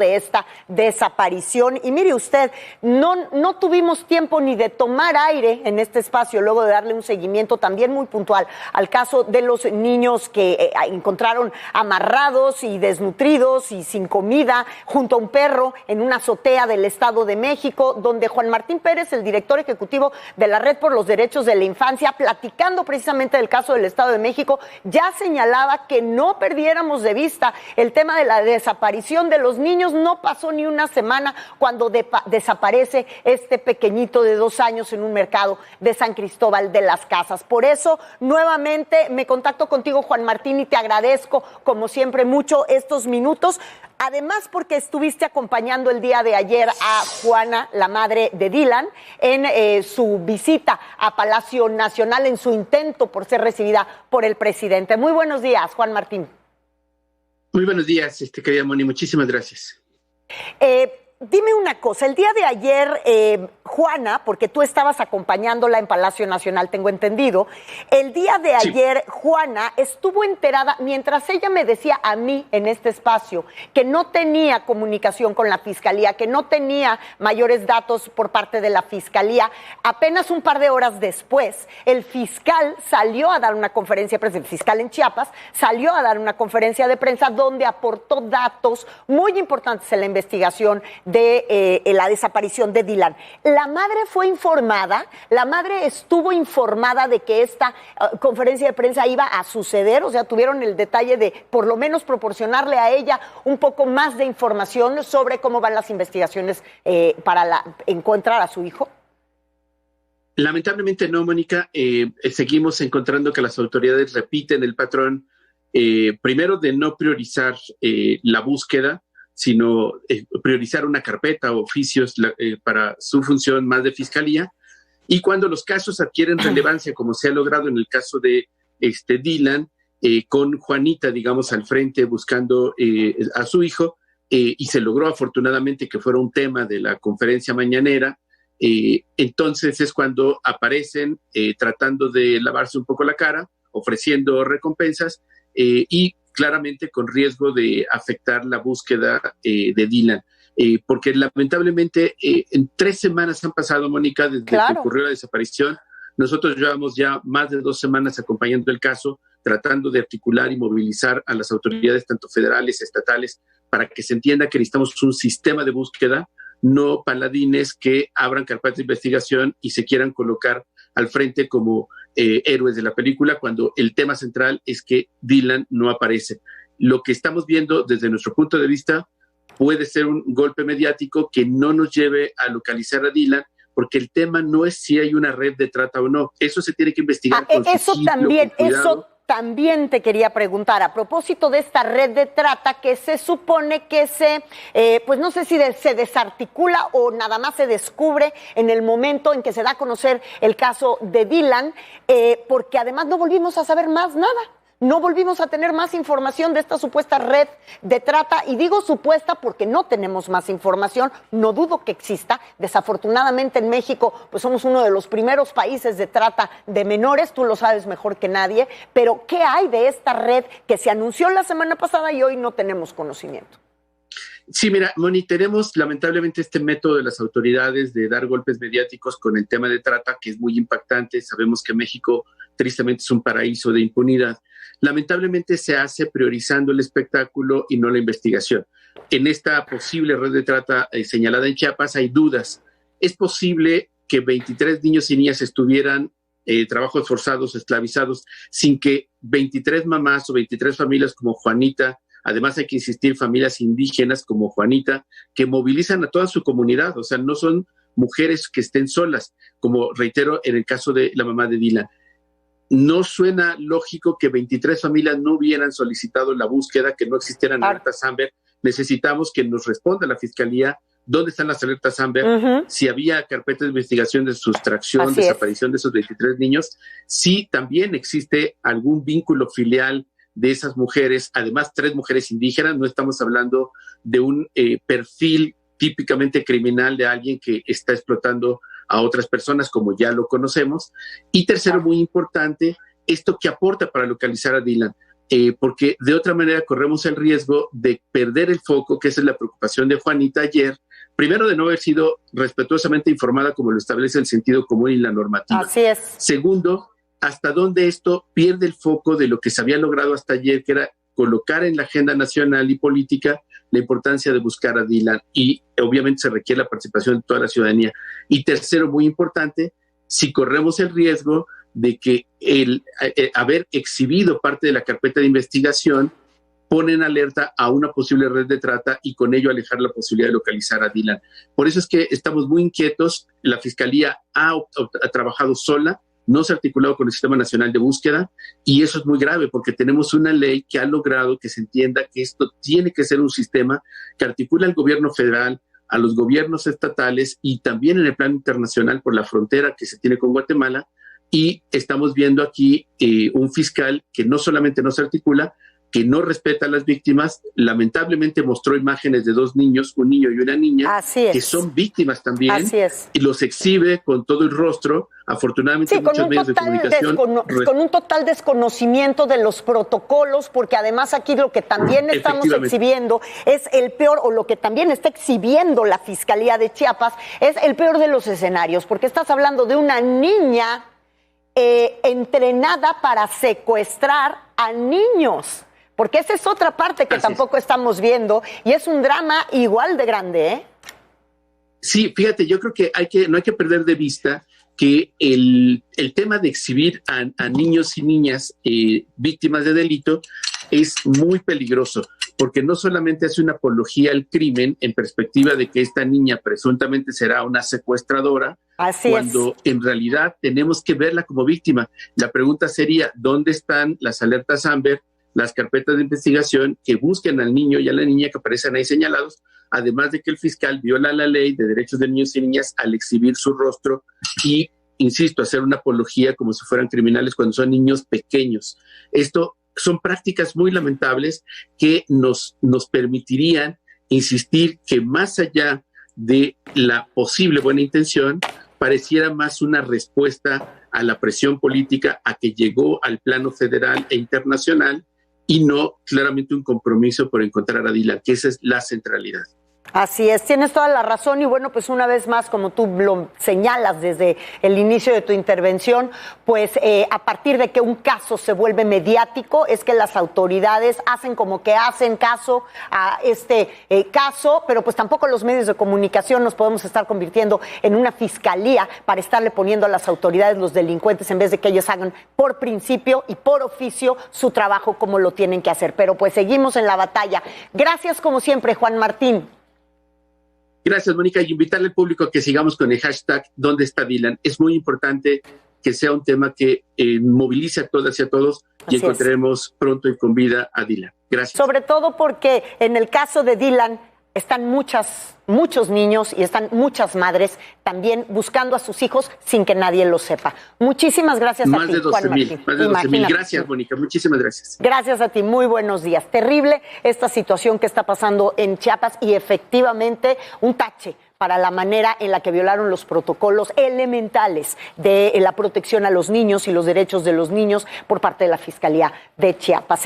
de esta desaparición. Y mire usted, no tuvimos tiempo ni de tomar aire en este espacio, luego de darle un seguimiento también muy puntual al caso de los niños que encontraron amarrados y desnutridos y sin comida junto a un perro en una azotea del Estado de México, donde Juan Martín Pérez, el director ejecutivo de la Red por los Derechos de la Infancia, platicando precisamente del caso del Estado de México, ya señalaba que no perdiéramos de vista el tema de la desaparición de los niños. No pasó ni una semana cuando desaparece este pequeñito de 2 años en un mercado de San Cristóbal de las Casas. Por eso, nuevamente me contacto contigo, Juan Martín, y te agradezco, como siempre, mucho estos minutos. Además, porque estuviste acompañando el día de ayer a Juana, la madre de Dylan, en su visita a Palacio Nacional, en su intento por ser recibida por el presidente. Muy buenos días, Juan Martín. Muy buenos días, querida Moni, muchísimas gracias. Dime una cosa, el día de ayer, Juana, porque tú estabas acompañándola en Palacio Nacional, tengo entendido, el día de ayer, sí, Juana estuvo enterada, mientras ella me decía a mí en este espacio que no tenía comunicación con la Fiscalía, que no tenía mayores datos por parte de la Fiscalía, apenas un par de horas después, el fiscal salió a dar una conferencia de prensa, el fiscal en Chiapas, salió a dar una conferencia de prensa donde aportó datos muy importantes en la investigación de la desaparición de Dylan. La madre fue informada, la madre estuvo informada de que esta conferencia de prensa iba a suceder, o sea, tuvieron el detalle de por lo menos proporcionarle a ella un poco más de información sobre cómo van las investigaciones para encontrar a su hijo. Lamentablemente no, Mónica. Seguimos encontrando que las autoridades repiten el patrón, primero de no priorizar la búsqueda, sino priorizar una carpeta o oficios para su función más de fiscalía. Y cuando los casos adquieren relevancia, como se ha logrado en el caso de Dylan, con Juanita, digamos, al frente buscando a su hijo, y se logró afortunadamente que fuera un tema de la conferencia mañanera, entonces es cuando aparecen tratando de lavarse un poco la cara, ofreciendo recompensas y claramente con riesgo de afectar la búsqueda de Dylan. Porque lamentablemente en 3 semanas han pasado, Mónica, desde que ocurrió la desaparición. Nosotros llevamos ya más de 2 semanas acompañando el caso, tratando de articular y movilizar a las autoridades, tanto federales, estatales, para que se entienda que necesitamos un sistema de búsqueda, no paladines que abran carpetas de investigación y se quieran colocar al frente como héroes de la película, cuando el tema central es que Dylan no aparece. Lo que estamos viendo desde nuestro punto de vista puede ser un golpe mediático que no nos lleve a localizar a Dylan, porque el tema no es si hay una red de trata o no. Eso se tiene que investigar con sigilo, con cuidado. También te quería preguntar, a propósito de esta red de trata que se supone que pues no sé si se desarticula o nada más se descubre en el momento en que se da a conocer el caso de Dylan, porque además no volvimos a saber más nada. No volvimos a tener más información de esta supuesta red de trata, y digo supuesta porque no tenemos más información, no dudo que exista. Desafortunadamente en México pues somos uno de los primeros países de trata de menores, tú lo sabes mejor que nadie, pero ¿qué hay de esta red que se anunció la semana pasada y hoy no tenemos conocimiento? Sí, mira, Moni, tenemos lamentablemente este método de las autoridades de dar golpes mediáticos con el tema de trata, que es muy impactante. Sabemos que México tristemente es un paraíso de impunidad. Lamentablemente se hace priorizando el espectáculo y no la investigación. En esta posible red de trata señalada en Chiapas hay dudas. Es posible que 23 niños y niñas estuvieran trabajos forzados, esclavizados, sin que 23 mamás o 23 familias como Juanita, además hay que insistir, familias indígenas como Juanita, que movilizan a toda su comunidad. O sea, no son mujeres que estén solas, como reitero en el caso de la mamá de Dylan. No suena lógico que 23 familias no hubieran solicitado la búsqueda, que no existieran alertas Amber. Necesitamos que nos responda la Fiscalía dónde están las alertas Amber, si había carpetas de investigación de sustracción, desaparición de esos 23 niños, si también existe algún vínculo filial de esas mujeres, además 3 mujeres indígenas. No estamos hablando de un perfil típicamente criminal de alguien que está explotando a otras personas, como ya lo conocemos. Y tercero, muy importante, esto que aporta para localizar a Dylan. porque de otra manera corremos el riesgo de perder el foco, que esa es la preocupación de Juanita ayer, primero de no haber sido respetuosamente informada como lo establece el sentido común y la normativa. Así es. Segundo, hasta dónde esto pierde el foco de lo que se había logrado hasta ayer, que era colocar en la agenda nacional y política la importancia de buscar a Dylan, y obviamente se requiere la participación de toda la ciudadanía. Y tercero, muy importante, si corremos el riesgo de que el haber exhibido parte de la carpeta de investigación pone en alerta a una posible red de trata y con ello alejar la posibilidad de localizar a Dylan. Por eso es que estamos muy inquietos. La Fiscalía ha trabajado sola, no se ha articulado con el Sistema Nacional de Búsqueda, y eso es muy grave porque tenemos una ley que ha logrado que se entienda que esto tiene que ser un sistema que articula al gobierno federal, a los gobiernos estatales y también en el plano internacional por la frontera que se tiene con Guatemala. Y estamos viendo aquí un fiscal que no solamente no se articula, que no respeta a las víctimas. Lamentablemente mostró imágenes de dos niños, un niño y una niña, que son víctimas también. Así es. Y los exhibe con todo el rostro. Afortunadamente sí, muchos medios de comunicación... con un total desconocimiento de los protocolos, porque además aquí lo que también estamos exhibiendo es el peor, o lo que también está exhibiendo la Fiscalía de Chiapas, es el peor de los escenarios, porque estás hablando de una niña entrenada para secuestrar a niños. Porque esa es otra parte que tampoco estamos viendo, y es un drama igual de grande, ¿eh? Sí, fíjate, yo creo que no hay que perder de vista que el tema de exhibir a niños y niñas víctimas de delito es muy peligroso, porque no solamente hace una apología al crimen en perspectiva de que esta niña presuntamente será una secuestradora, cuando en realidad tenemos que verla como víctima. La pregunta sería, ¿dónde están las alertas Amber, las carpetas de investigación que busquen al niño y a la niña que aparecen ahí señalados, además de que el fiscal viola la ley de derechos de niños y niñas al exhibir su rostro y, insisto, hacer una apología como si fueran criminales cuando son niños pequeños? Esto son prácticas muy lamentables que nos permitirían insistir que más allá de la posible buena intención, pareciera más una respuesta a la presión política a que llegó al plano federal e internacional, y no claramente un compromiso por encontrar a Dylan, que esa es la centralidad. Así es, tienes toda la razón, y bueno, pues una vez más, como tú lo señalas desde el inicio de tu intervención, pues a partir de que un caso se vuelve mediático, es que las autoridades hacen como que hacen caso a este caso, pero pues tampoco los medios de comunicación nos podemos estar convirtiendo en una fiscalía para estarle poniendo a las autoridades los delincuentes en vez de que ellos hagan por principio y por oficio su trabajo como lo tienen que hacer. Pero pues seguimos en la batalla. Gracias como siempre, Juan Martín. Gracias, Mónica, y invitarle al público a que sigamos con el hashtag ¿Dónde está Dylan? Es muy importante que sea un tema que movilice a todas y a todos, y encontraremos pronto y con vida a Dylan. Gracias. Sobre todo porque en el caso de Dylan están muchos niños y están muchas madres también buscando a sus hijos sin que nadie lo sepa. Muchísimas gracias a ti, Juan Martín. Más de 12,000. Gracias, Mónica. Muchísimas gracias. Gracias a ti. Muy buenos días. Terrible esta situación que está pasando en Chiapas, y efectivamente un tache para la manera en la que violaron los protocolos elementales de la protección a los niños y los derechos de los niños por parte de la Fiscalía de Chiapas.